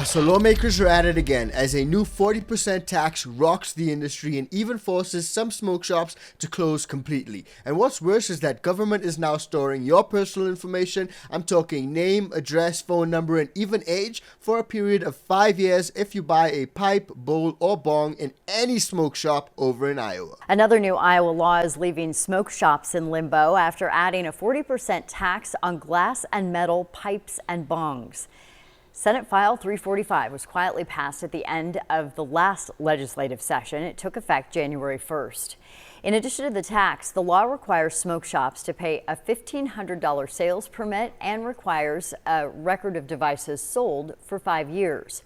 So lawmakers are at it again as a new 40% tax rocks the industry and even forces some smoke shops to close completely. And what's worse is that government is now storing your personal information, I'm talking name, address, phone number, and even age, for a period of 5 years if you buy a pipe, bowl, or bong in any smoke shop over in Iowa. Another new Iowa law is leaving smoke shops in limbo after adding a 40% tax on glass and metal pipes and bongs. Senate File 345 was quietly passed at the end of the last legislative session. It took effect January 1st. In addition to the tax, the law requires smoke shops to pay a $1,500 sales permit and requires a record of devices sold for 5 years.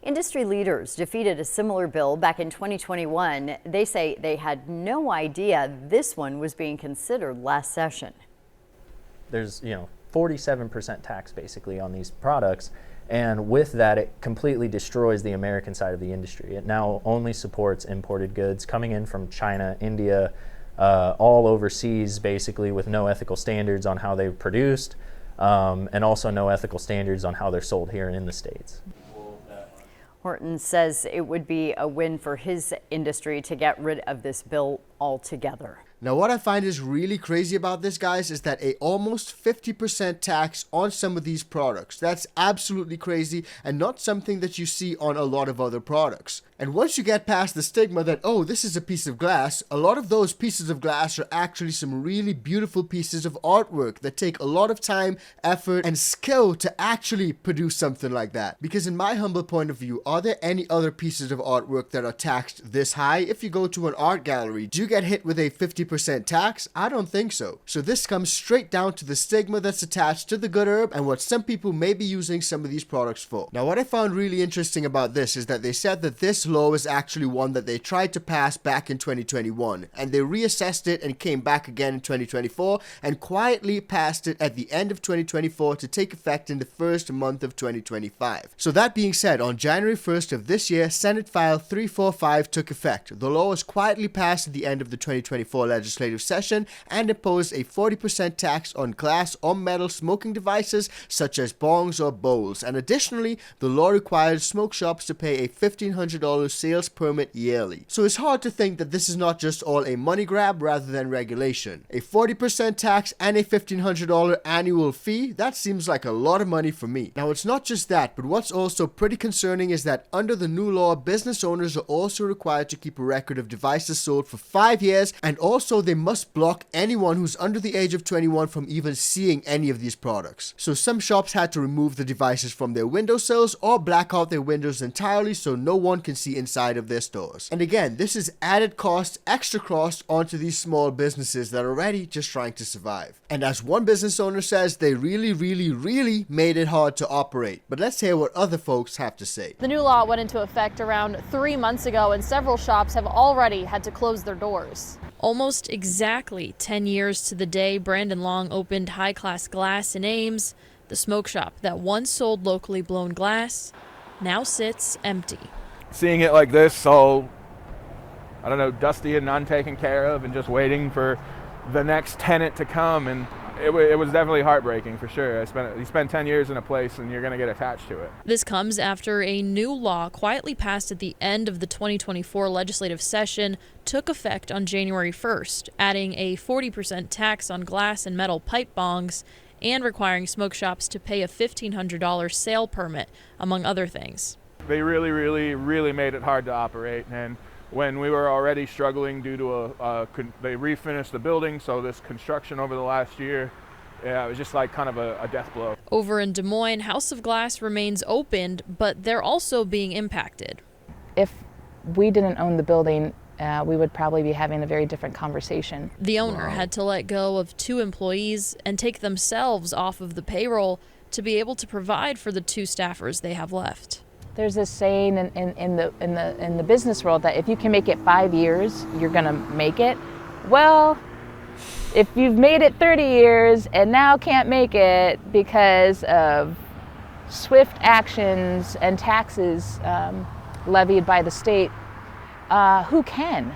Industry leaders defeated a similar bill back in 2021. They say they had no idea this one was being considered last session. There's, 47% tax basically on these products. And with that, it completely destroys the American side of the industry. It now only supports imported goods coming in from China, India, all overseas, basically, with no ethical standards on how they're produced, and also no ethical standards on how they're sold here in the States. Horton says it would be a win for his industry to get rid of this bill altogether. Now, what I find is really crazy about this, guys, is that a almost 50% tax on some of these products. That's absolutely crazy and not something that you see on a lot of other products. And once you get past the stigma that, oh, this is a piece of glass, a lot of those pieces of glass are actually some really beautiful pieces of artwork that take a lot of time, effort, and skill to actually produce something like that. Because in my humble point of view, are there any other pieces of artwork that are taxed this high? If you go to an art gallery, do you get hit with a 50% tax? I don't think so. So this comes straight down to the stigma that's attached to the good herb and what some people may be using some of these products for. Now, what I found really interesting about this is that they said that this law is actually one that they tried to pass back in 2021, and they reassessed it and came back again in 2024 and quietly passed it at the end of 2024 to take effect in the first month of 2025. So that being said, on January 1st of this year, Senate File 345 took effect. The law was quietly passed at the end of the 2024 legislative session and imposed a 40% tax on glass or metal smoking devices such as bongs or bowls. And additionally, the law required smoke shops to pay a $1,500 sales permit yearly. So it's hard to think that this is not just all a money grab rather than regulation. A 40% tax and a $1,500 annual fee, that seems like a lot of money for me. Now, it's not just that, but what's also pretty concerning is that under the new law, business owners are also required to keep a record of devices sold for 5 years, and also they must block anyone who's under the age of 21 from even seeing any of these products. So some shops had to remove the devices from their windowsills or black out their windows entirely so no one can see inside of their stores. And again, this is added cost, extra cost onto these small businesses that are already just trying to survive. And as one business owner says, they really made it hard to operate. But let's hear what other folks have to say. The new law went into effect around 3 months ago, and several shops have already had to close their doors. Almost exactly 10 years to the day Brandon Long opened High Class Glass in Ames, the smoke shop that once sold locally blown glass now sits empty. Seeing it like this, so I don't know, dusty and untaken care of and just waiting for the next tenant to come, and it was definitely heartbreaking for sure. You spend 10 years in a place and you're going to get attached to it. This comes after a new law quietly passed at the end of the 2024 legislative session took effect on January 1st, adding a 40% tax on glass and metal pipe bongs and requiring smoke shops to pay a $1,500 sale permit, among other things. They really made it hard to operate, and when we were already struggling due to they refinished the building, so this construction over the last year, it was just like kind of a death blow. Over in Des Moines, House of Glass remains opened, but they're also being impacted. If we didn't own the building, we would probably be having a very different conversation. The owner had to let go of 2 employees and take themselves off of the payroll to be able to provide for the 2 staffers they have left. There's this saying in the business world that if you can make it 5 years, you're gonna make it. Well, if you've made it 30 years and now can't make it because of swift actions and taxes levied by the state, who can?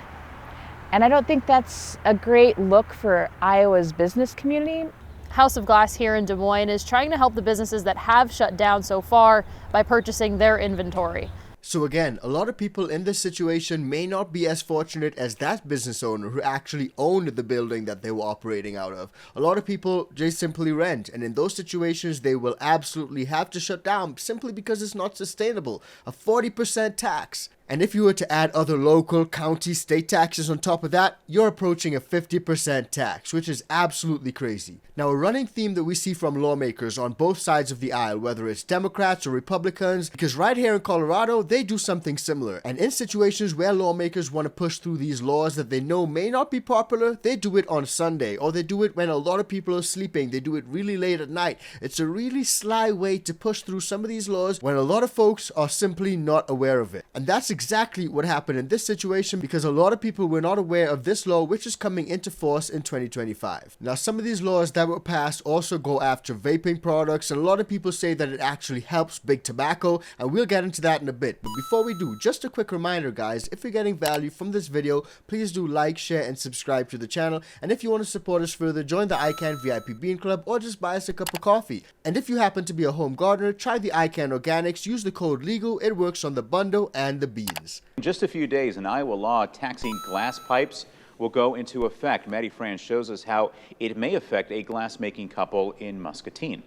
And I don't think that's a great look for Iowa's business community. House of Glass here in Des Moines is trying to help the businesses that have shut down so far by purchasing their inventory. So again, a lot of people in this situation may not be as fortunate as that business owner who actually owned the building that they were operating out of. A lot of people just simply rent, and in those situations they will absolutely have to shut down simply because it's not sustainable. A 40% tax. And if you were to add other local, county, state taxes on top of that, you're approaching a 50% tax, which is absolutely crazy. Now, a running theme that we see from lawmakers on both sides of the aisle, whether it's Democrats or Republicans, because right here in Colorado, they do something similar. And in situations where lawmakers want to push through these laws that they know may not be popular, they do it on Sunday, or they do it when a lot of people are sleeping. They do it really late at night. It's a really sly way to push through some of these laws when a lot of folks are simply not aware of it. And that's exactly what happened in this situation, because a lot of people were not aware of this law, which is coming into force in 2025. Now, some of these laws that were passed also go after vaping products, and a lot of people say that it actually helps big tobacco, and we'll get into that in a bit. But before we do, just a quick reminder, guys, if you're getting value from this video, please do like, share, and subscribe to the channel. And if you want to support us further, join the ICANN VIP Bean Club, or just buy us a cup of coffee. And if you happen to be a home gardener, try the ICANN Organics. Use the code LEGAL. It works on the bundle and the beans. In just a few days, an Iowa law taxing glass pipes will go into effect. Maddie Franz shows us how it may affect a glass-making couple in Muscatine.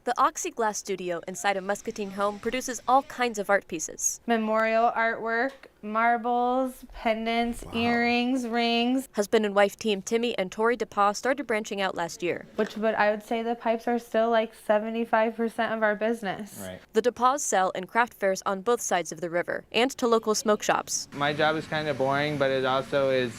The Oxyglass studio inside a Muscatine home produces all kinds of art pieces. Memorial artwork, marbles, pendants, earrings, rings. Husband and wife team Timmy and Tori DePaul started branching out last year. But I would say the pipes are still like 75% of our business. Right. The DePauls sell in craft fairs on both sides of the river and to local smoke shops. My job is kind of boring, but it also is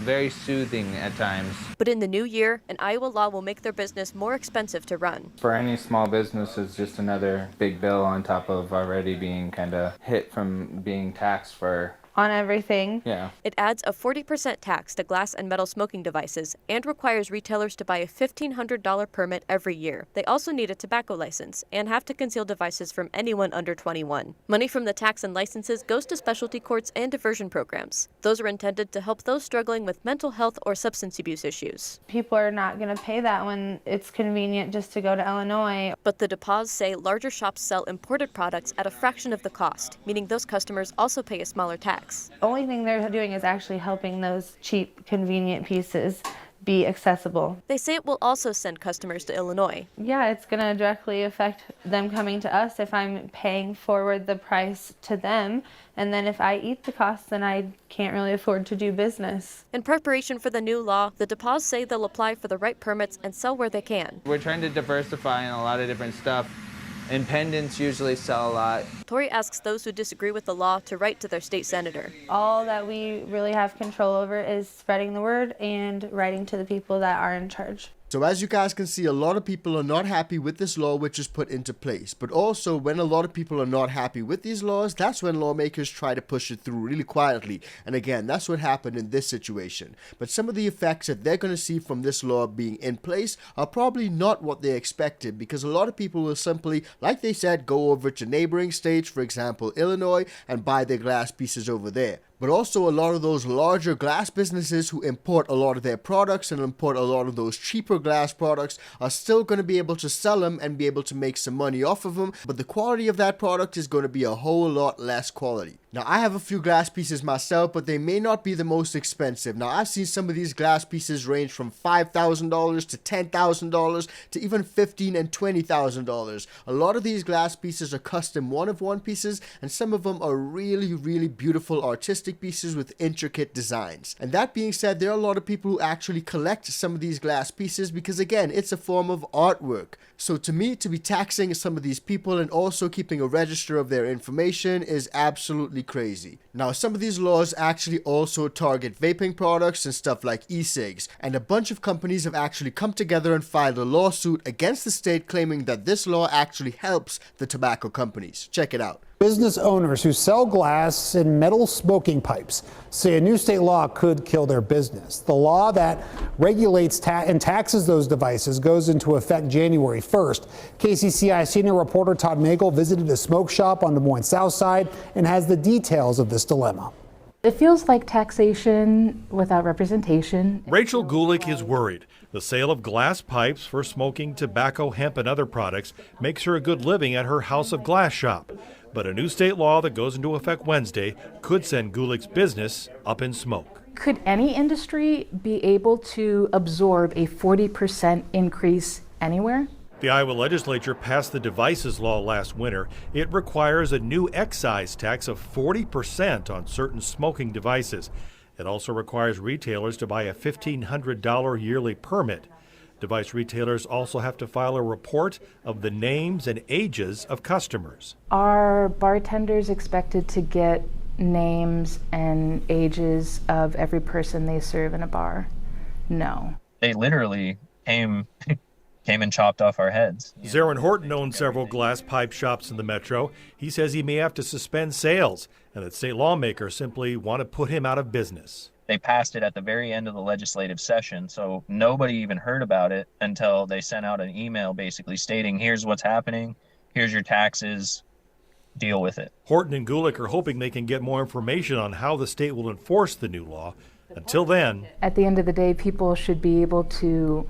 very soothing at times. But in the new year, an Iowa law will make their business more expensive to run. For any small business, it's just another big bill on top of already being kind of hit from being taxed for On everything. Yeah. It adds a 40% tax to glass and metal smoking devices and requires retailers to buy a $1,500 permit every year. They also need a tobacco license and have to conceal devices from anyone under 21. Money from the tax and licenses goes to specialty courts and diversion programs. Those are intended to help those struggling with mental health or substance abuse issues. People are not going to pay that when it's convenient just to go to Illinois. But the DePauls say larger shops sell imported products at a fraction of the cost, meaning those customers also pay a smaller tax. The only thing they're doing is actually helping those cheap, convenient pieces be accessible. They say it will also send customers to Illinois. Yeah, it's going to directly affect them coming to us if I'm paying forward the price to them. And then if I eat the cost, then I can't really afford to do business. In preparation for the new law, the DePauls say they'll apply for the right permits and sell where they can. We're trying to diversify in a lot of different stuff. And pendants usually sell a lot. Tori asks those who disagree with the law to write to their state senator. All that we really have control over is spreading the word and writing to the people that are in charge. So as you guys can see, a lot of people are not happy with this law which is put into place. But also, when a lot of people are not happy with these laws, that's when lawmakers try to push it through really quietly. And again, that's what happened in this situation. But some of the effects that they're going to see from this law being in place are probably not what they expected, because a lot of people will simply, like they said, go over to neighboring states, for example, Illinois, and buy their glass pieces over there. But also a lot of those larger glass businesses who import a lot of their products and import a lot of those cheaper glass products are still going to be able to sell them and be able to make some money off of them. But the quality of that product is going to be a whole lot less quality. Now, I have a few glass pieces myself, but they may not be the most expensive. Now, I've seen some of these glass pieces range from $5,000 to $10,000 to even $15,000 and $20,000. A lot of these glass pieces are custom one-of-one pieces, and some of them are really, really beautiful artistic pieces with intricate designs. And that being said, there are a lot of people who actually collect some of these glass pieces because, again, it's a form of artwork. So to me, to be taxing some of these people and also keeping a register of their information is absolutely crazy. Now, some of these laws actually also target vaping products and stuff like e-cigs, and a bunch of companies have actually come together and filed a lawsuit against the state claiming that this law actually helps the tobacco companies. Check it out. Business owners who sell glass and metal smoking pipes say a new state law could kill their business. The law that regulates and taxes those devices goes into effect January 1st. KCCI senior reporter Todd Magel visited a smoke shop on Des Moines South Side and has the details of this dilemma. It feels like taxation without representation. Rachel Gulick is worried. The sale of glass pipes for smoking tobacco, hemp, and other products makes her a good living at her House of Glass shop. But a new state law that goes into effect Wednesday could send Gulick's business up in smoke. Could any industry be able to absorb a 40% increase anywhere? The Iowa legislature passed the devices law last winter. It requires a new excise tax of 40% on certain smoking devices. It also requires retailers to buy a $1,500 yearly permit. Device retailers also have to file a report of the names and ages of customers. Are bartenders expected to get names and ages of every person they serve in a bar? No. They literally came and chopped off our heads. Zarin Horton owns several glass pipe shops in the metro. He says he may have to suspend sales and that state lawmakers simply want to put him out of business. They passed it at the very end of the legislative session, so nobody even heard about it until they sent out an email basically stating, here's what's happening, here's your taxes, deal with it. Horton and Gulick are hoping they can get more information on how the state will enforce the new law. Until then, at the end of the day, people should be able to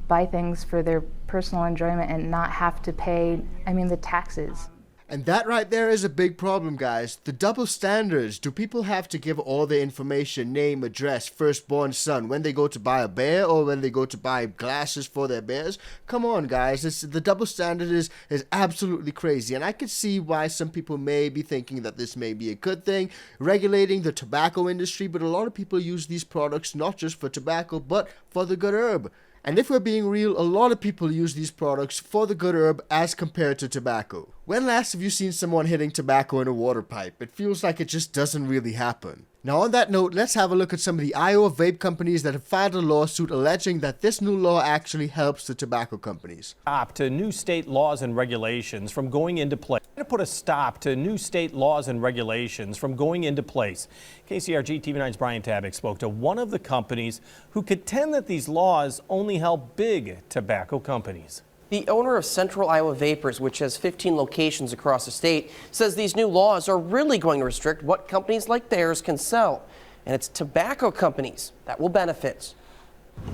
buy things for their personal enjoyment and not have to pay, the taxes. And that right there is a big problem, guys. The double standards. Do people have to give all their information, name, address, firstborn son, when they go to buy a bear or when they go to buy glasses for their bears? Come on, guys. The double standard is absolutely crazy. And I could see why some people may be thinking that this may be a good thing, regulating the tobacco industry, but a lot of people use these products not just for tobacco, but for the good herb. And if we're being real, a lot of people use these products for the good herb as compared to tobacco. When last have you seen someone hitting tobacco in a water pipe? It feels like it just doesn't really happen. Now on that note, let's have a look at some of the Iowa vape companies that have filed a lawsuit alleging that this new law actually helps the tobacco companies. Stop to new state laws and regulations from going into place. To put a stop to new state laws and regulations from going into place. KCRG TV9's Brian Tabak spoke to one of the companies who contend that these laws only help big tobacco companies. The owner of Central Iowa Vapors, which has 15 locations across the state, says these new laws are really going to restrict what companies like theirs can sell. And it's tobacco companies that will benefit.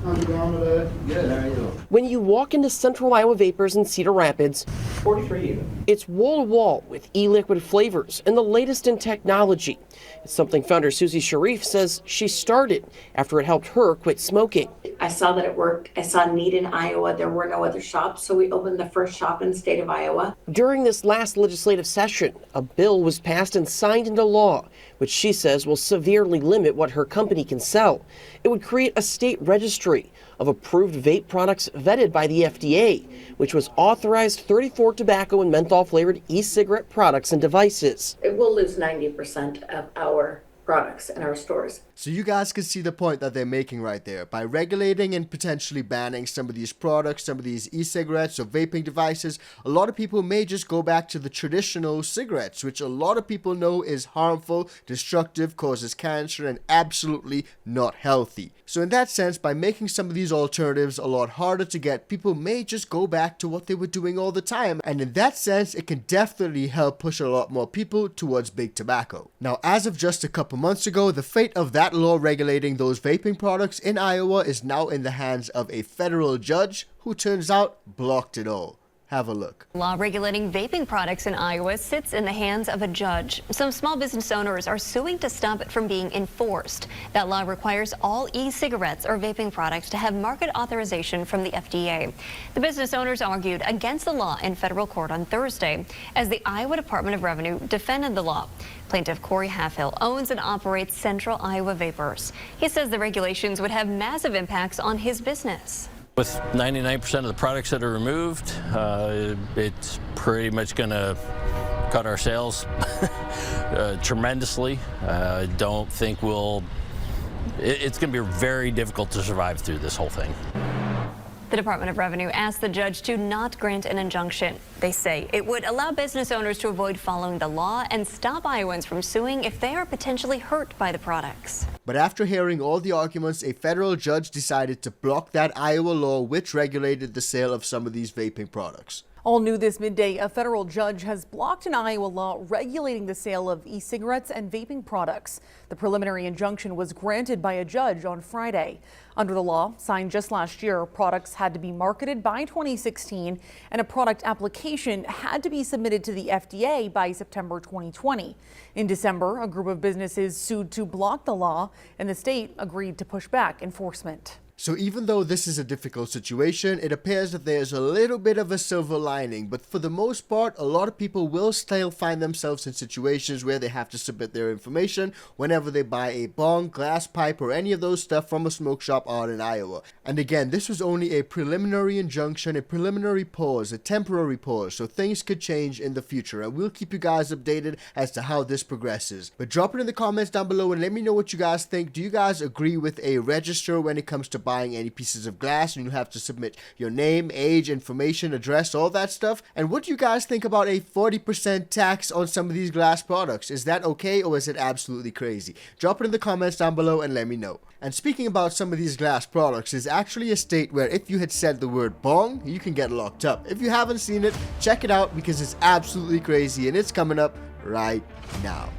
Good, how are you? When you walk into Central Iowa Vapors in Cedar Rapids, 43 even. It's wall to wall with e-liquid flavors and the latest in technology. It's something founder Susie Sharif says she started after it helped her quit smoking. I saw that it worked. I saw a need in Iowa. There were no other shops, so we opened the first shop in the state of Iowa. During this last legislative session, a bill was passed and signed into law, which she says will severely limit what her company can sell. It would create a state registry of approved vape products vetted by the FDA, which was authorized 34 tobacco and menthol flavored e-cigarette products and devices. It will lose 90% of our products in our stores. So you guys can see the point that they're making right there. By regulating and potentially banning some of these products, some of these e-cigarettes or vaping devices, a lot of people may just go back to the traditional cigarettes, which a lot of people know is harmful, destructive, causes cancer, and absolutely not healthy. So in that sense, by making some of these alternatives a lot harder to get, people may just go back to what they were doing all the time. And in that sense, it can definitely help push a lot more people towards big tobacco. Now, as of just a couple months ago, the fate of that law regulating those vaping products in Iowa is now in the hands of a federal judge who turns out blocked it all. Have a look. Law regulating vaping products in Iowa sits in the hands of a judge. Some small business owners are suing to stop it from being enforced. That law requires all e-cigarettes or vaping products to have market authorization from the FDA. The business owners argued against the law in federal court on Thursday as the Iowa Department of Revenue defended the law. Plaintiff Corey Halfhill owns and operates Central Iowa Vapors. He says the regulations would have massive impacts on his business. With 99% of the products that are removed, it's pretty much going to cut our sales tremendously. I don't think it's going to be very difficult to survive through this whole thing. The Department of Revenue asked the judge to not grant an injunction. They say it would allow business owners to avoid following the law and stop Iowans from suing if they are potentially hurt by the products. But after hearing all the arguments, a federal judge decided to block that Iowa law which regulated the sale of some of these vaping products. All new this midday, a federal judge has blocked an Iowa law regulating the sale of e-cigarettes and vaping products. The preliminary injunction was granted by a judge on Friday. Under the law, signed just last year, products had to be marketed by 2016 and a product application had to be submitted to the FDA by September 2020. In December, a group of businesses sued to block the law and the state agreed to push back enforcement. So even though this is a difficult situation, it appears that there's a little bit of a silver lining, but for the most part, a lot of people will still find themselves in situations where they have to submit their information whenever they buy a bong, glass pipe, or any of those stuff from a smoke shop out in Iowa. And again, this was only a preliminary injunction, a preliminary pause, a temporary pause, so things could change in the future, and we'll keep you guys updated as to how this progresses. But drop it in the comments down below and let me know what you guys think. Do you guys agree with a register when it comes to buying any pieces of glass and you have to submit your name, age, information, address, all that stuff? And what do you guys think about a 40% tax on some of these glass products? Is that okay or is it absolutely crazy? Drop it in the comments down below and let me know. And speaking about some of these glass products, is actually a state where if you had said the word bong, you can get locked up. If you haven't seen it, check it out because it's absolutely crazy and it's coming up right now.